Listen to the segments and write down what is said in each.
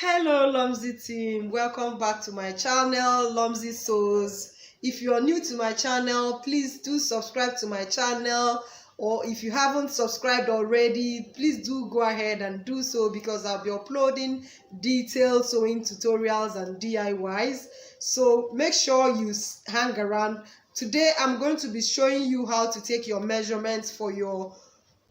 Hello Lumsy team, welcome back to my channel Lumsy Sews. If you are new to my channel, please do subscribe to my channel, or if you haven't subscribed already, please do go ahead and do so, because I'll be uploading detailed sewing tutorials and DIYs. So make sure you hang around. Today I'm going to be showing you how to take your measurements for your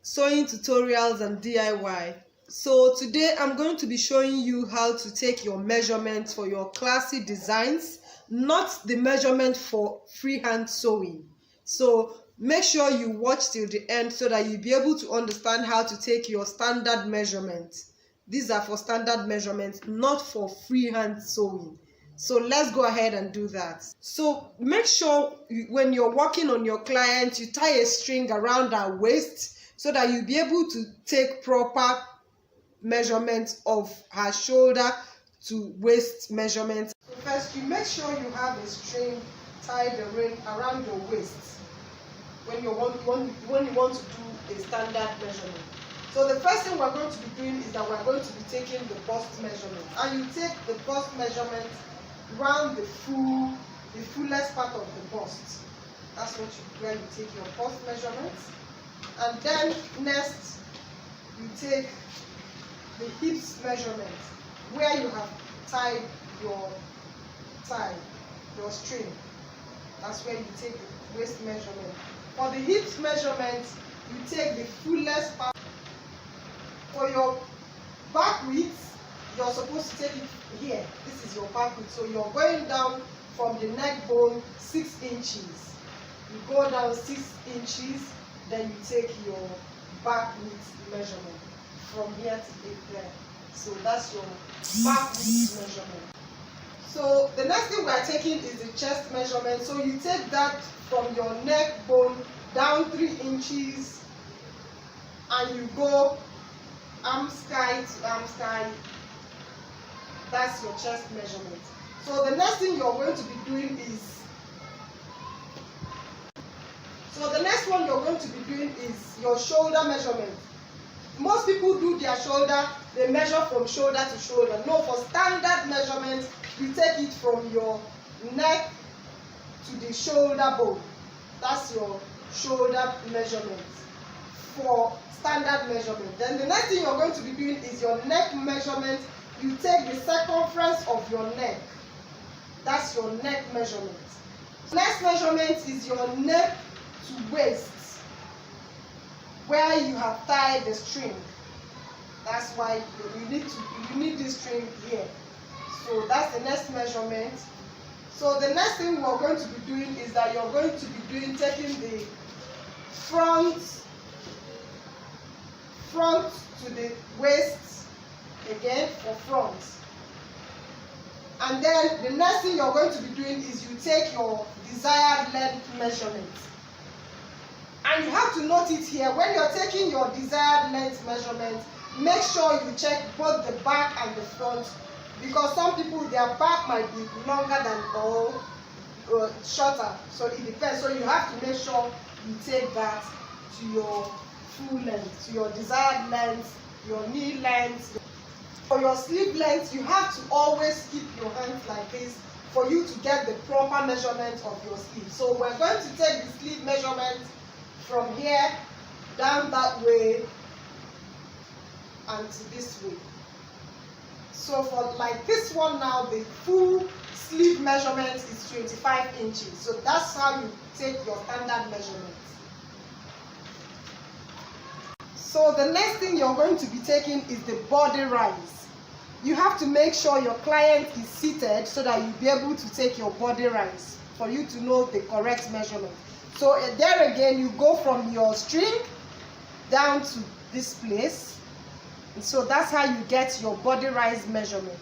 sewing tutorials and DIY. So today I'm going to be showing you how to take your measurements for your classy designs, not the measurement for freehand sewing. So make sure you watch till the end so that you'll be able to understand how to take your standard measurements. These are for standard measurements, not for freehand sewing. So let's go ahead and do that. So make sure when you're working on your client, you tie a string around her waist so that you'll be able to take proper measurements of her shoulder to waist measurements. So first, you make sure you have a string tied around your waist when you want to do a standard measurement. So the first thing we're going to be doing is that we're going to be taking the bust measurement, and you take the bust measurement around the fullest part of the bust. That's where you take your bust measurements. And then next, you take the hips measurement, where you have tied your string. That's where you take the waist measurement. For the hips measurement, you take the fullest part. For your back width, you're supposed to take it here. This is your back width. So you're going down from the neck bone 6 inches. You go down 6 inches, then you take your back width measurement from here to there. So that's your back width measurement. So the next thing we're taking is the chest measurement. So you take that from your neck bone down 3 inches, and you go arm sky to arm sky. That's your chest measurement. So the next thing you're going to be doing is your shoulder measurement. Most people do their shoulder, they measure from shoulder to shoulder. No, for standard measurement, you take it from your neck to the shoulder bone. That's your shoulder measurement for standard measurement. Then the next thing you're going to be doing is your neck measurement. You take the circumference of your neck. That's your neck measurement. Next measurement is your neck to waist, where you have tied the string. That's why you need this string here. So that's the next measurement. So the next thing we're going to be doing is that you're going to be taking the front to the waist again for front. And then the next thing you're going to be doing is you take your desired length measurement. And you have to note it here, when you're taking your desired length measurement, make sure you check both the back and the front, because some people, their back might be longer than or shorter. So it depends. So you have to make sure you take that to your full length, to your desired length, your knee length. For your sleeve length, you have to always keep your hands like this for you to get the proper measurement of your sleeve. So we're going to take the sleeve measurement from here down that way and to this way. So for like this one now, the full sleeve measurement is 25 inches. So that's how you take your standard measurement. So the next thing you're going to be taking is the body rise. You have to make sure your client is seated so that you'll be able to take your body rise for you to know the correct measurement. So there again, you go from your string down to this place. And so that's how you get your body rise measurement.